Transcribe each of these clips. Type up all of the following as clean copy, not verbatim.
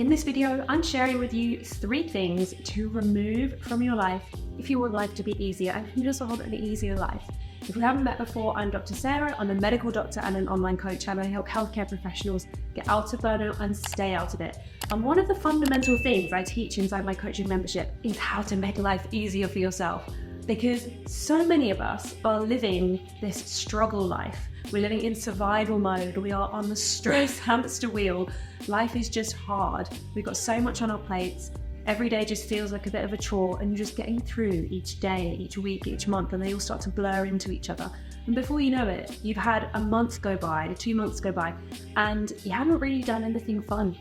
In this video, I'm sharing with you 3 things to remove from your life if you want life to be easier and you just want an easier life. If we haven't met before, I'm Dr. Sarah. I'm a medical doctor and an online coach, and I help healthcare professionals get out of burnout and stay out of it. And one of the fundamental things I teach inside my coaching membership is how to make life easier for yourself. Because so many of us are living this struggle life. We're living in survival mode. We are on the stress hamster wheel. Life is just hard. We've got so much on our plates. Every day just feels like a bit of a chore, and you're just getting through each day, each week, each month, and they all start to blur into each other. And before you know it, you've had a month go by, 2 months go by, and you haven't really done anything fun.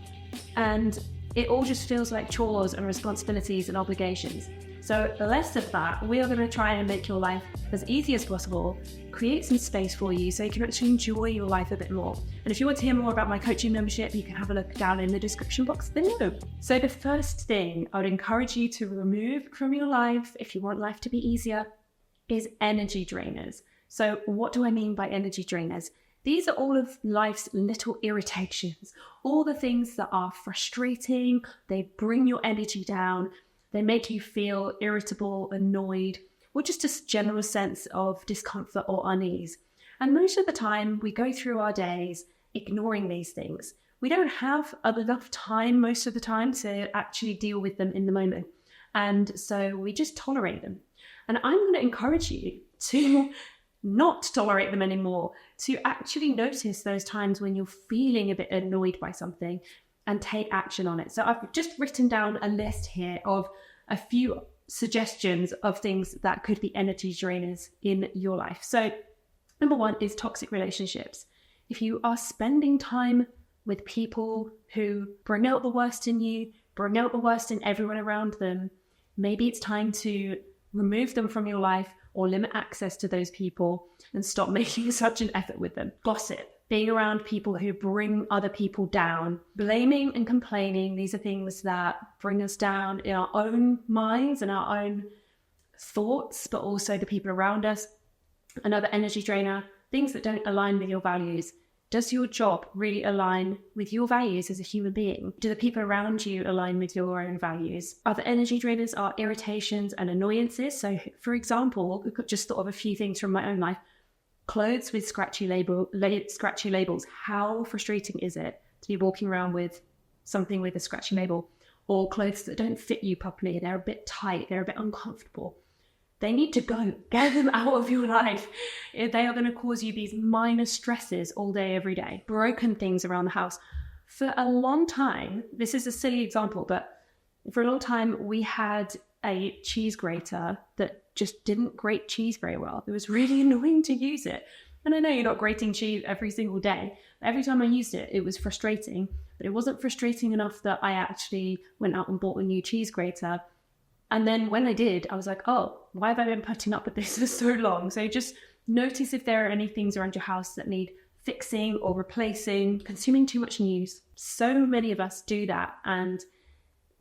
And it all just feels like chores and responsibilities and obligations. So less of that. We are going to try and make your life as easy as possible, create some space for you so you can actually enjoy your life a bit more. And if you want to hear more about my coaching membership, you can have a look down in the description box below. So the first thing I would encourage you to remove from your life, if you want life to be easier, is energy drainers. So what do I mean by energy drainers? These are all of life's little irritations, all the things that are frustrating, they bring your energy down, they make you feel irritable, annoyed, or just a general sense of discomfort or unease. And most of the time, we go through our days ignoring these things. We don't have enough time most of the time to actually deal with them in the moment. And so we just tolerate them. And I'm going to encourage you to not tolerate them anymore, to actually notice those times when you're feeling a bit annoyed by something and take action on it. So I've just written down a list here of a few suggestions of things that could be energy drainers in your life. So number 1 is toxic relationships. If you are spending time with people who bring out the worst in you, bring out the worst in everyone around them, maybe it's time to remove them from your life or limit access to those people and stop making such an effort with them. Gossip. Being around people who bring other people down, blaming and complaining, these are things that bring us down in our own minds and our own thoughts, but also the people around us. Another energy drainer, things that don't align with your values. Does your job really align with your values as a human being? Do the people around you align with your own values? Other energy drainers are irritations and annoyances. So for example, we've just thought of a few things from my own life. Clothes with scratchy labels. How frustrating is it to be walking around with something with a scratchy label? Or clothes that don't fit you properly. They're a bit tight. They're a bit uncomfortable. They need to go. Get them out of your life. They are going to cause you these minor stresses all day, every day. Broken things around the house. For a long time, this is a silly example, but for a long time, we had a cheese grater that just didn't grate cheese very well. It was really annoying to use it. And I know you're not grating cheese every single day. Every time I used it, it was frustrating, but it wasn't frustrating enough that I actually went out and bought a new cheese grater. And then when I did, I was like, oh, why have I been putting up with this for so long? So just notice if there are any things around your house that need fixing or replacing. Consuming too much news. So many of us do that. And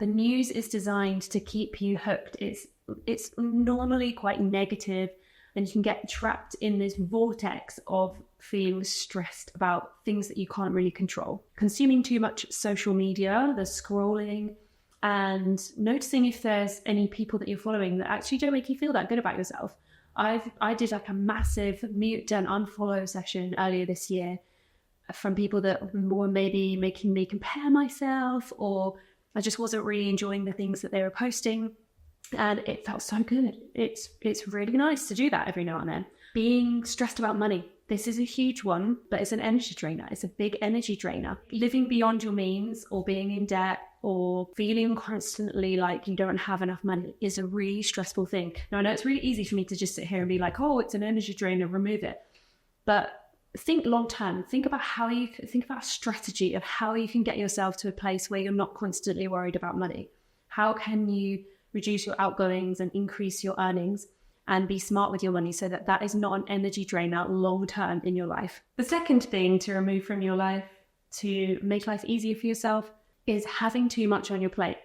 the news is designed to keep you hooked. It's normally quite negative, and you can get trapped in this vortex of feeling stressed about things that you can't really control. Consuming too much social media, the scrolling, and noticing if there's any people that you're following that actually don't make you feel that good about yourself. I did like a massive mute and unfollow session earlier this year from people that were maybe making me compare myself, or I just wasn't really enjoying the things that they were posting. And it felt so good. It's really nice to do that every now and then. Being stressed about money. This is a huge one, but it's an energy drainer. It's a big energy drainer. Living beyond your means, or being in debt, or feeling constantly like you don't have enough money is a really stressful thing. Now, I know it's really easy for me to just sit here and be like, oh, it's an energy drainer, remove it. But think long term. Think about a strategy of how you can get yourself to a place where you're not constantly worried about money. How can you reduce your outgoings and increase your earnings and be smart with your money so that that is not an energy drainer long term in your life? The second thing to remove from your life to make life easier for yourself is having too much on your plate.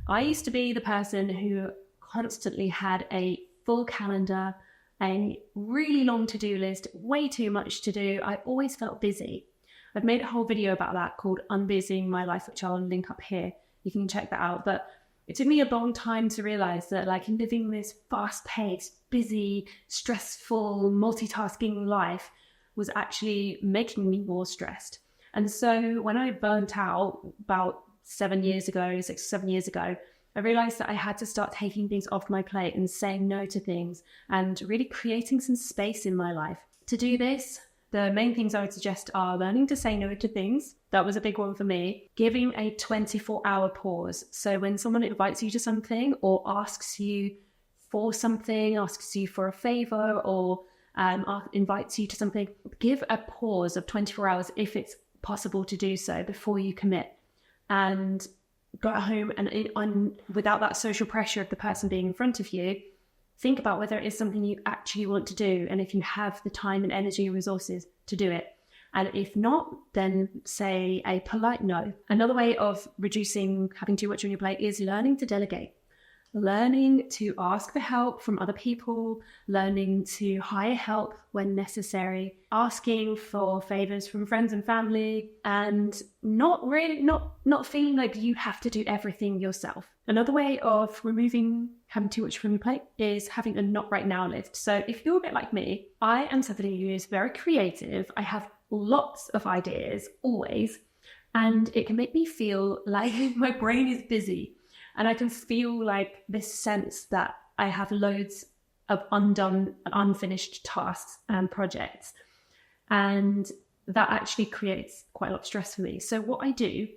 I used to be the person who constantly had a full calendar, a really long to-do list, way too much to do. I always felt busy. I've made a whole video about that called Unbusying My Life, which I'll link up here. You can check that out. But it took me a long time to realize that like living this fast-paced, busy, stressful, multitasking life was actually making me more stressed. And so when I burnt out about 6-7 years ago, I realized that I had to start taking things off my plate and saying no to things and really creating some space in my life. To do this, the main things I would suggest are learning to say no to things. That was a big one for me. Giving a 24-hour pause. So when someone invites you to something or asks you for something, asks you for a favor, or invites you to something, give a pause of 24 hours if it's possible to do so before you commit. And go home and without that social pressure of the person being in front of you, think about whether it is something you actually want to do and if you have the time and energy and resources to do it. And if not, then say a polite no. Another way of reducing having too much on your plate is learning to delegate. Learning to ask for help from other people, learning to hire help when necessary, asking for favors from friends and family, and not feeling like you have to do everything yourself. Another way of removing having too much from your plate is having a not right now list. So if you're a bit like me, I am somebody who is very creative. I have lots of ideas always, and it can make me feel like my brain is busy. And I can feel like this sense that I have loads of undone and unfinished tasks and projects. And that actually creates quite a lot of stress for me. So what I do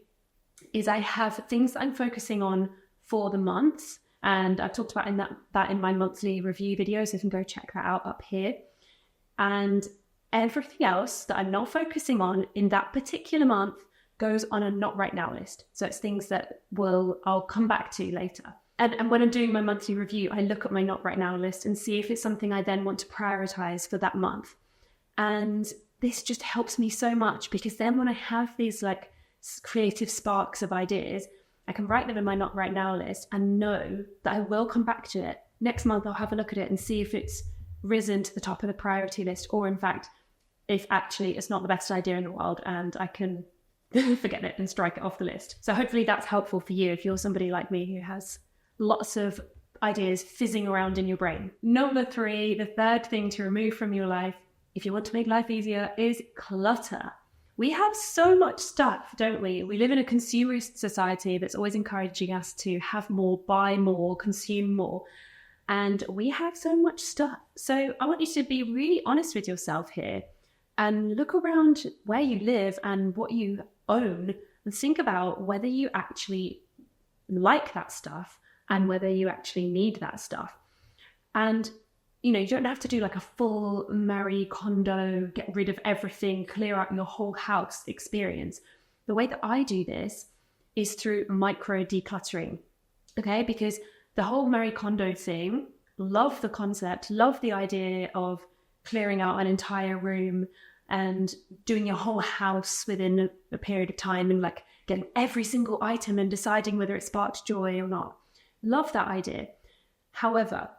is I have things that I'm focusing on for the month. And I've talked about that in my monthly review video. So you can go check that out up here. And everything else that I'm not focusing on in that particular month goes on a not right now list. So it's things that I'll come back to later. And when I'm doing my monthly review, I look at my not right now list and see if it's something I then want to prioritize for that month. And this just helps me so much, because then when I have these like creative sparks of ideas, I can write them in my not right now list and know that I will come back to it. Next month, I'll have a look at it and see if it's risen to the top of the priority list, or in fact, if actually it's not the best idea in the world and I can forget it and strike it off the list. So hopefully that's helpful for you if you're somebody like me who has lots of ideas fizzing around in your brain. Number 3, the third thing to remove from your life, if you want to make life easier, is clutter. We have so much stuff, don't we? We live in a consumerist society that's always encouraging us to have more, buy more, consume more. And we have so much stuff. So I want you to be really honest with yourself here and look around where you live and what you own and think about whether you actually like that stuff and whether you actually need that stuff. And, you don't have to do like a full Marie Kondo, get rid of everything, clear out your whole house experience. The way that I do this is through micro decluttering, okay? Because the whole Marie Kondo thing, love the concept, love the idea of clearing out an entire room and doing your whole house within a period of time and like getting every single item and deciding whether it sparked joy or not. Love that idea. However,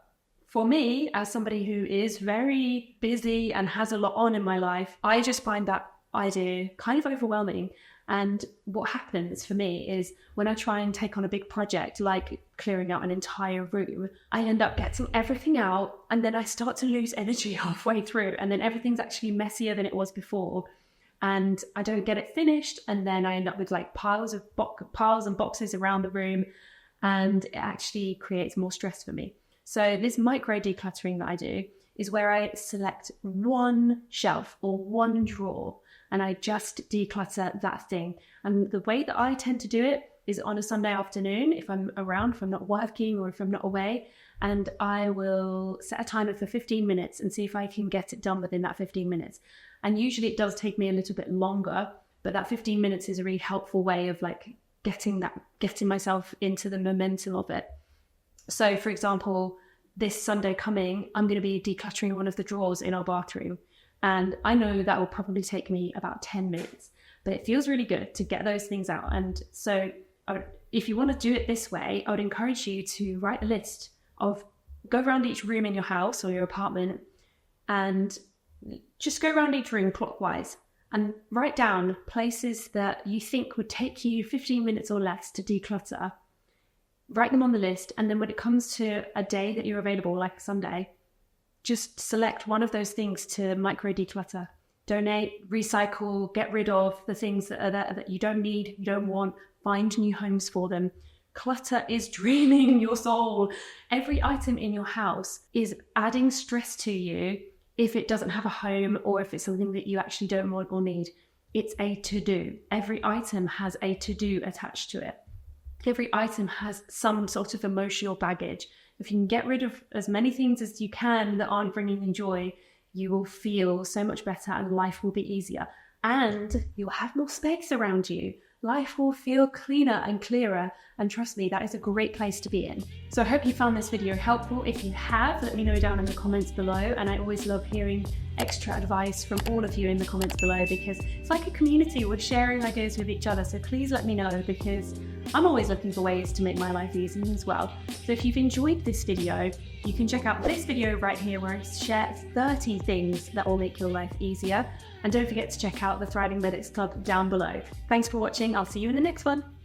for me, as somebody who is very busy and has a lot on in my life, I just find that idea kind of overwhelming. And what happens for me is when I try and take on a big project like clearing out an entire room, I end up getting everything out and then I start to lose energy halfway through, and then everything's actually messier than it was before and I don't get it finished, and then I end up with like piles and boxes around the room, and it actually creates more stress for me. So this micro decluttering that I do is where I select one shelf or one drawer and I just declutter that thing. And the way that I tend to do it is on a Sunday afternoon, if I'm around, if I'm not working or if I'm not away, and I will set a timer for 15 minutes and see if I can get it done within that 15 minutes. And usually it does take me a little bit longer, but that 15 minutes is a really helpful way of like getting myself into the momentum of it. So for example, this Sunday coming, I'm going to be decluttering one of the drawers in our bathroom. And I know that will probably take me about 10 minutes, but it feels really good to get those things out. And so if you want to do it this way, I would encourage you to write a list of, go around each room in your house or your apartment and just go around each room clockwise and write down places that you think would take you 15 minutes or less to declutter. Write them on the list, and then when it comes to a day that you're available, like Sunday, just select one of those things to micro declutter. Donate, recycle, get rid of the things that are there that you don't need, you don't want, find new homes for them. Clutter is draining your soul. Every item in your house is adding stress to you if it doesn't have a home or if it's something that you actually don't want or need. It's a to-do. Every item has a to-do attached to it. Every item has some sort of emotional baggage. If you can get rid of as many things as you can that aren't bringing you joy, you will feel so much better and life will be easier. And you'll have more space around you. Life will feel cleaner and clearer. And trust me, that is a great place to be in. So I hope you found this video helpful. If you have, let me know down in the comments below. And I always love hearing extra advice from all of you in the comments below, because it's like a community. We're sharing ideas with each other. So please let me know, because I'm always looking for ways to make my life easier as well. So if you've enjoyed this video, you can check out this video right here where I share 30 things that will make your life easier. And don't forget to check out the Thriving Medics Club down below. Thanks for watching. I'll see you in the next one.